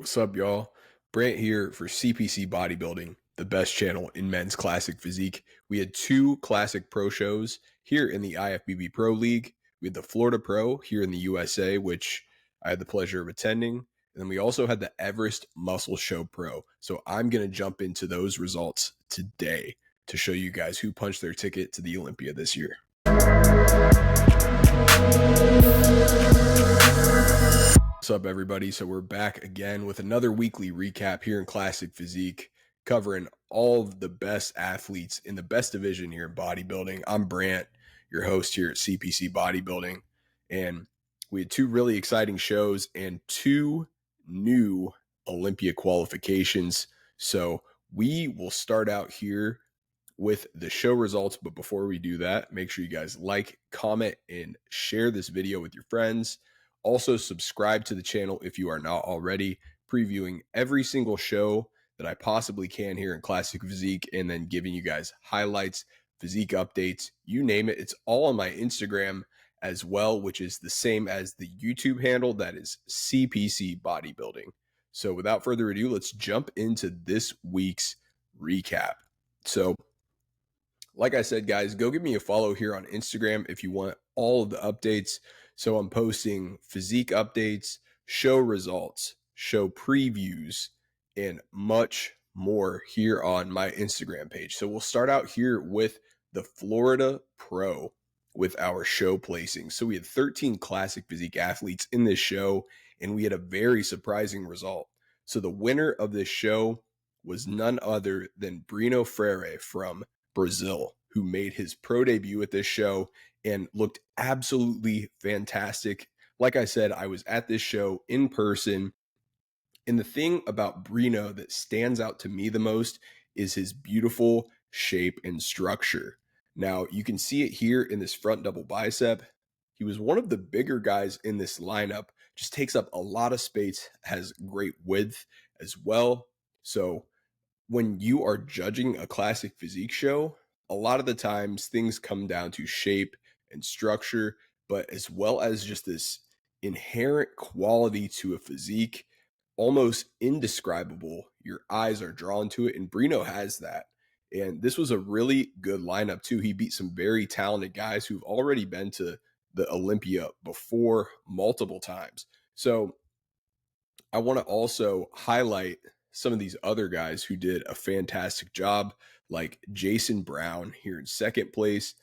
What's up, y'all? Brant here for CPC Bodybuilding, the best channel in men's classic physique. We had two classic pro shows here in the IFBB Pro League. We had the Florida Pro here in the USA, which I had the pleasure of attending. And then we also had the Everest Muscle Show Pro. So I'm going to jump into those results today to show you guys who punched their ticket to the Olympia this year. What's up, everybody? So we're back again with another weekly recap here in Classic Physique, covering all of the best athletes in the best division here in bodybuilding. I'm Brant, your host here at CPC Bodybuilding, and we had two really exciting shows and two new Olympia qualifications. So we will start out here with the show results, but before we do that, make sure you guys like, comment, and share this video with your friends. Also, subscribe to the channel if you are not already, previewing every single show that I possibly can here in Classic Physique, and then giving you guys highlights, physique updates, you name it. It's all on my Instagram as well, which is the same as the YouTube handle, that is CPC Bodybuilding. So without further ado, let's jump into this week's recap. So like I said, guys, go give me a follow here on Instagram if you want all of the updates. So I'm posting physique updates, show results, show previews, and much more here on my Instagram page. So we'll start out here with the Florida Pro with our show placing. So we had 13 classic physique athletes in this show, and we had a very surprising result. So the winner of this show was none other than Breno Freire from Brazil, who made his pro debut at this show and looked absolutely fantastic. Like I said, I was at this show in person, and the thing about Breno that stands out to me the most is his beautiful shape and structure. Now, you can see it here in this front double bicep. He was one of the bigger guys in this lineup, just takes up a lot of space, has great width as well. So when you are judging a classic physique show, a lot of the times things come down to shape and structure, but as well as just this inherent quality to a physique, almost indescribable. Your eyes are drawn to it, and Breno has that. And this was a really good lineup too. He beat some very talented guys who've already been to the Olympia before multiple times. So I want to also highlight some of these other guys who did a fantastic job, like Jason Brown here in second place.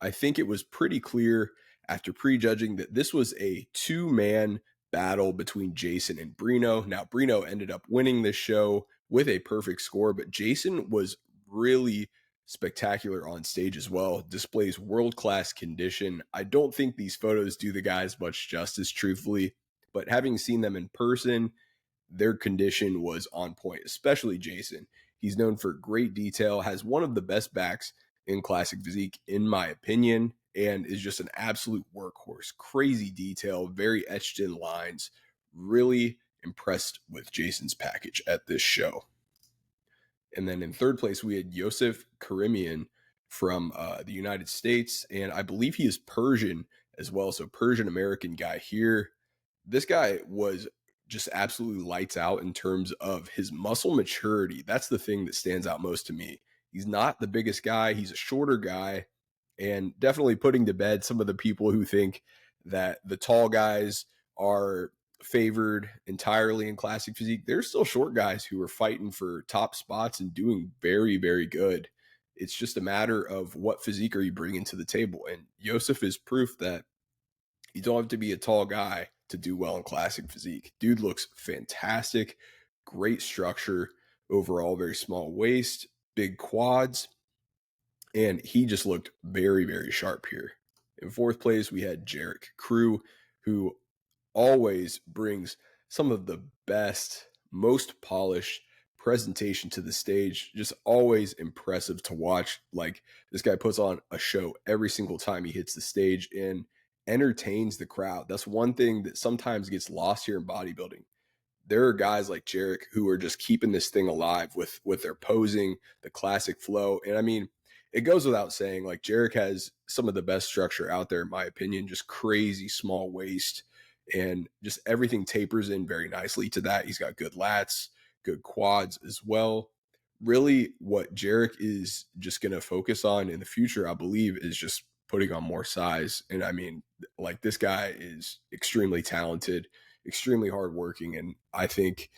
I think it was pretty clear after prejudging that this was a two-man battle between Jason and Breno. Now, Breno ended up winning this show with a perfect score, but Jason was really spectacular on stage as well, displays world-class condition. I don't think these photos do the guys much justice, truthfully, but having seen them in person, their condition was on point, especially Jason. He's known for great detail, has one of the best backs in classic physique, in my opinion, and is just an absolute workhorse. Crazy detail, very etched in lines. Really impressed with Jason's package at this show. And then in third place, we had Yosef Karimian from the United States, and I believe he is Persian as well, so Persian-American guy here. This guy was just absolutely lights out in terms of his muscle maturity. That's the thing that stands out most to me. He's not the biggest guy. He's a shorter guy, and definitely putting to bed some of the people who think that the tall guys are favored entirely in classic physique. There's still short guys who are fighting for top spots and doing very, very good. It's just a matter of what physique are you bringing to the table. And Yosef is proof that you don't have to be a tall guy to do well in classic physique. Dude looks fantastic. Great structure overall, very small waist, big quads, and he just looked very, very sharp here. In fourth place, we had Jarek Crew, who always brings some of the best, most polished presentation to the stage. Just always impressive to watch. Like, this guy puts on a show every single time he hits the stage and entertains the crowd. That's one thing that sometimes gets lost here in bodybuilding. There are guys like Jarek who are just keeping this thing alive with their posing, the classic flow. And I mean, it goes without saying, like, Jarek has some of the best structure out there, in my opinion, just crazy small waist and just everything tapers in very nicely to that. He's got good lats, good quads as well. Really, what Jarek is just going to focus on in the future, I believe, is just putting on more size. And I mean, like, this guy is extremely talented, extremely hardworking, and I think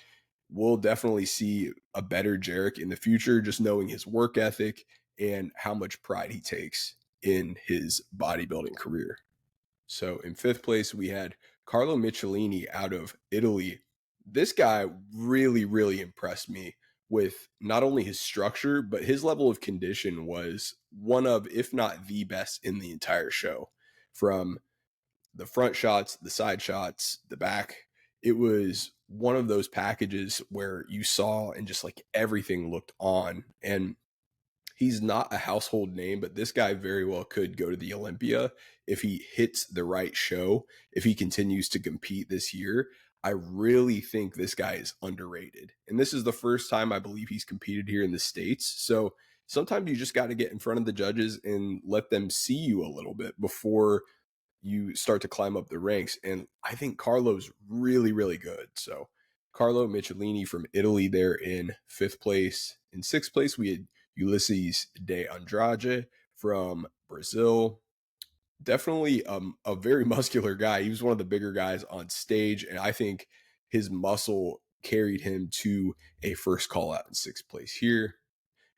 we'll definitely see a better Jarek in the future, just knowing his work ethic and how much pride he takes in his bodybuilding career. So in fifth place, we had Carlo Michelini out of Italy. This guy really, really impressed me with not only his structure, but his level of condition was one of, if not the best in the entire show. From the front shots, the side shots, the back, it was one of those packages where you saw and just like everything looked on. And he's not a household name, but this guy very well could go to the Olympia if he hits the right show, if he continues to compete this year. I really think this guy is underrated. And this is the first time I believe he's competed here in the States. So sometimes you just got to get in front of the judges and let them see you a little bit before you start to climb up the ranks. And I think Carlo's really, really good. So Carlo Michelini from Italy there in fifth place. In sixth place, we had Ulysses de Andrade from Brazil. Definitely a very muscular guy. He was one of the bigger guys on stage, and I think his muscle carried him to a first call out in sixth place here.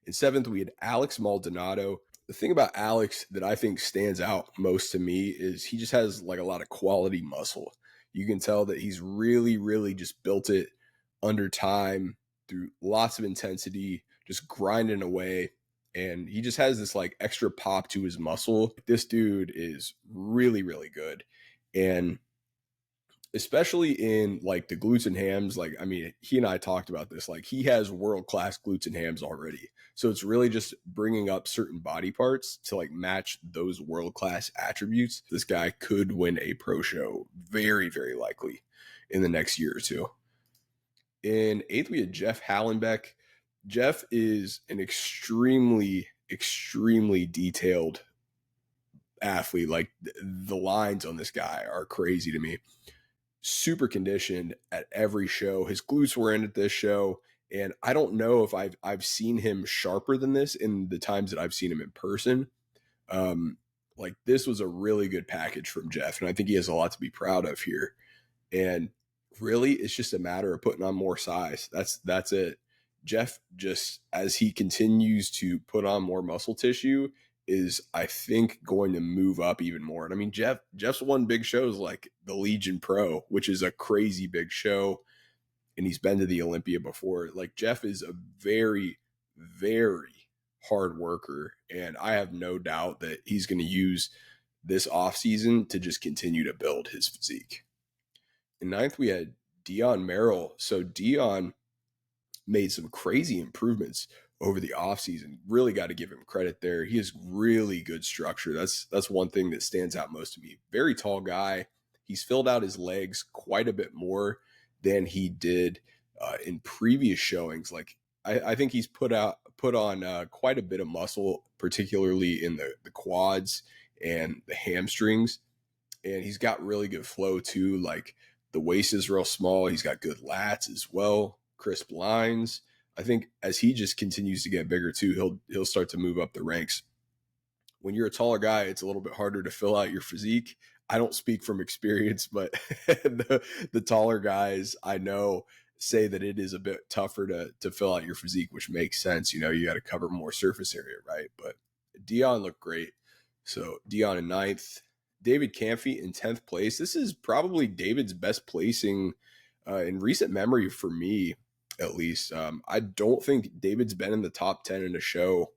In seventh, we had Alex Maldonado. The thing about Alex that I think stands out most to me is he just has like a lot of quality muscle. You can tell that he's really, really just built it under time through lots of intensity, just grinding away. And he just has this like extra pop to his muscle. This dude is really, really good. And especially in like the glutes and hams, like, I mean, he and I talked about this, like he has world-class glutes and hams already. So it's really just bringing up certain body parts to like match those world-class attributes. This guy could win a pro show very, very likely in the next year or two. In eighth, we had Jeff Hallenbeck. Jeff is an extremely, extremely detailed athlete. Like the lines on this guy are crazy to me. Super conditioned at every show. His glutes were in at this show, and I don't know if I've seen him sharper than this in the times that I've seen him in person. Like this was a really good package from Jeff, and I think he has a lot to be proud of here. And really, it's just a matter of putting on more size. That's it. Jeff, just as he continues to put on more muscle tissue, is I think going to move up even more. And I mean, Jeff's won big shows like the Legion Pro, which is a crazy big show, and he's been to the Olympia before. Like Jeff is a very, very hard worker, and I have no doubt that he's going to use this offseason to just continue to build his physique. In ninth, we had Dion Merrill. So Dion made some crazy improvements over the offseason. Really got to give him credit there. He has really good structure. That's one thing that stands out most to me. Very tall guy. He's filled out his legs quite a bit more than he did in previous showings. Like I think he's put on quite a bit of muscle, particularly in the quads and the hamstrings. And he's got really good flow too. Like the waist is real small. He's got good lats as well, crisp lines. I think as he just continues to get bigger too, he'll start to move up the ranks. When you're a taller guy, it's a little bit harder to fill out your physique. I don't speak from experience, but the taller guys I know say that it is a bit tougher to fill out your physique, which makes sense. You know, you got to cover more surface area, right? But Dion looked great. So Dion in ninth, David Camphy in 10th place. This is probably David's best placing in recent memory for me, at least. I don't think David's been in the top 10 in a show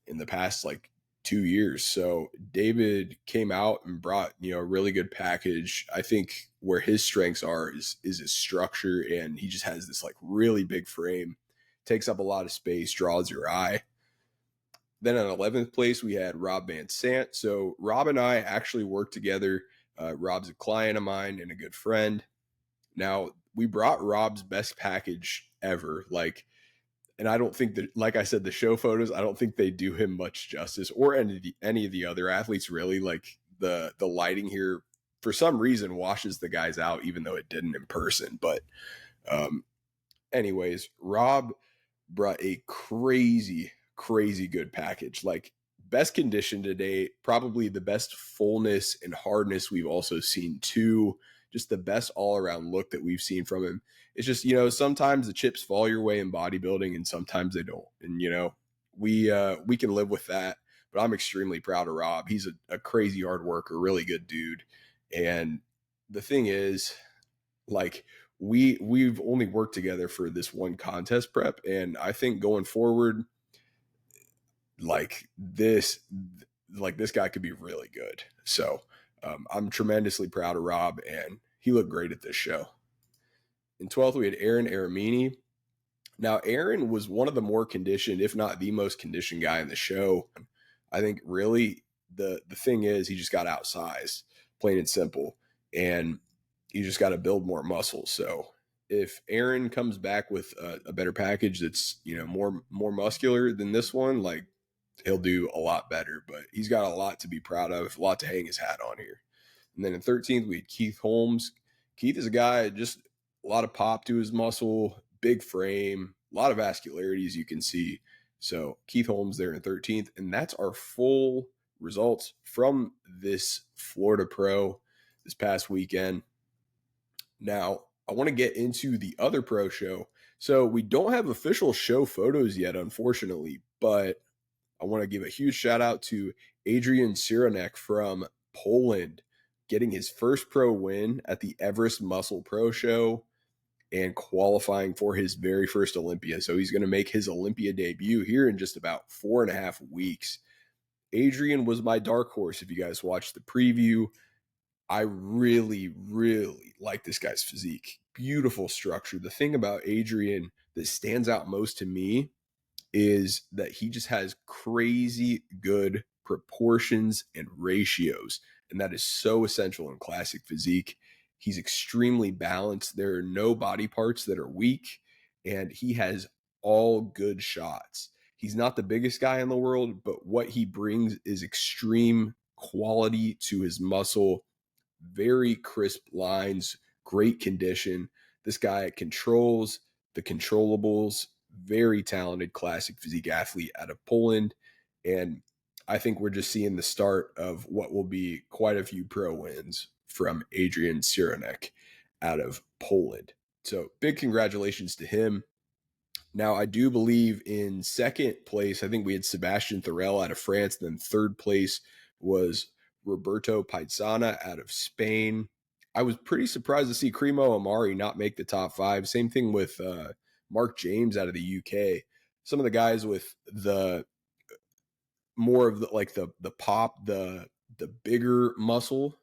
in the past like 2 years. So David came out and brought, a really good package. I think where his strengths are is his structure, and he just has this like really big frame, takes up a lot of space, draws your eye. Then in 11th place, we had Rob Van Sant. So Rob and I actually worked together. Rob's a client of mine and a good friend. Now, we brought Rob's best package ever. And I don't think that, like I said, the show photos, I don't think they do him much justice, or any of the other athletes really. Like the lighting here for some reason washes the guys out, even though it didn't in person. But um, anyways, Rob brought a crazy good package. Like best condition today, probably the best fullness and hardness we've also seen too. Just the best all around look that we've seen from him. It's just, sometimes the chips fall your way in bodybuilding and sometimes they don't. And, we can live with that. But I'm extremely proud of Rob. He's a crazy hard worker, really good dude. And the thing is, like, we've only worked together for this one contest prep, and I think going forward, like this guy could be really good. So I'm tremendously proud of Rob, and he looked great at this show. In 12th, we had Aaron Aramini. Now, Aaron was one of the more conditioned, if not the most conditioned guy in the show. I think really the thing is he just got outsized, plain and simple, and you just got to build more muscle. So if Aaron comes back with a better package that's more muscular than this one, like he'll do a lot better. But he's got a lot to be proud of, a lot to hang his hat on here. And then in 13th, we had Keith Holmes. Keith is a guy, just a lot of pop to his muscle, big frame, a lot of vascularity, as you can see. So Keith Holmes there in 13th. And that's our full results from this Florida Pro this past weekend. Now, I want to get into the other pro show. So we don't have official show photos yet, unfortunately, but I want to give a huge shout out to Adrian Cyranek from Poland, getting his first pro win at the Everest Muscle Pro Show and qualifying for his very first Olympia. So he's going to make his Olympia debut here in just about 4.5 weeks. Adrian was my dark horse. If you guys watched the preview, I really like this guy's physique. Beautiful structure. The thing about Adrian that stands out most to me is that he just has crazy good proportions and ratios. And that is so essential in classic physique. He's extremely balanced. There are no body parts that are weak, and he has all good shots. He's not the biggest guy in the world, but what he brings is extreme quality to his muscle, very crisp lines, great condition. This guy controls the controllables, very talented classic physique athlete out of Poland. And I think we're just seeing the start of what will be quite a few pro wins from Adrian Cyranek out of Poland. So big congratulations to him. Now, I do believe in second place, I think we had Sebastian Thorel out of France. Then third place was Roberto Paisana out of Spain. I was pretty surprised to see Cremo Amari not make the top 5. Same thing with Mark James out of the UK. Some of the guys with the more of the pop, the bigger muscle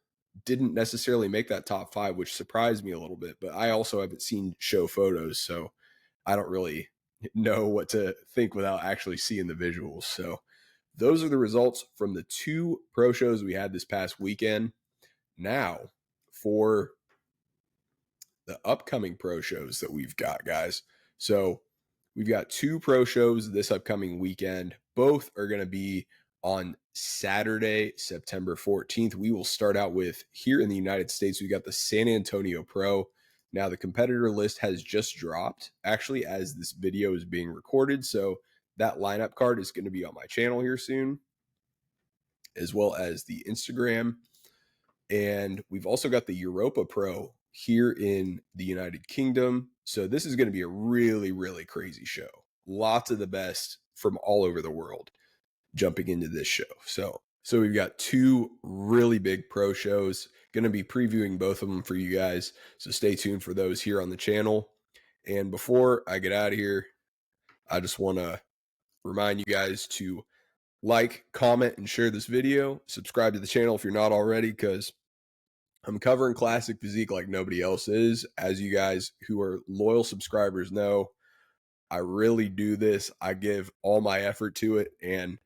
didn't necessarily make that top 5, which surprised me a little bit. But I also haven't seen show photos, so I don't really know what to think without actually seeing the visuals. So those are the results from the 2 pro shows we had this past weekend. Now for the upcoming pro shows that we've got, guys. So we've got 2 pro shows this upcoming weekend. Both are going to be on Saturday, September 14th. We will start out with, here in the United States, we got the San Antonio Pro. Now, the competitor list has just dropped, actually, as this video is being recorded. So that lineup card is going to be on my channel here soon, as well as the Instagram. And we've also got the Europa Pro here in the United Kingdom. So this is going to be a really crazy show. Lots of the best from all over the world jumping into this show. So we've got 2 really big pro shows. Going to be previewing both of them for you guys. So stay tuned for those here on the channel. And before I get out of here, I just want to remind you guys to like, comment, and share this video. Subscribe to the channel if you're not already, because I'm covering classic physique like nobody else is. As you guys who are loyal subscribers know, I really do this. I give all my effort to it and,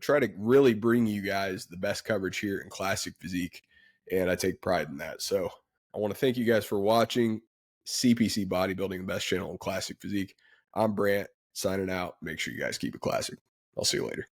try to really bring you guys the best coverage here in classic physique. And I take pride in that. So I want to thank you guys for watching CPC Bodybuilding, the best channel in classic physique. I'm Brant, signing out. Make sure you guys keep it classic. I'll see you later.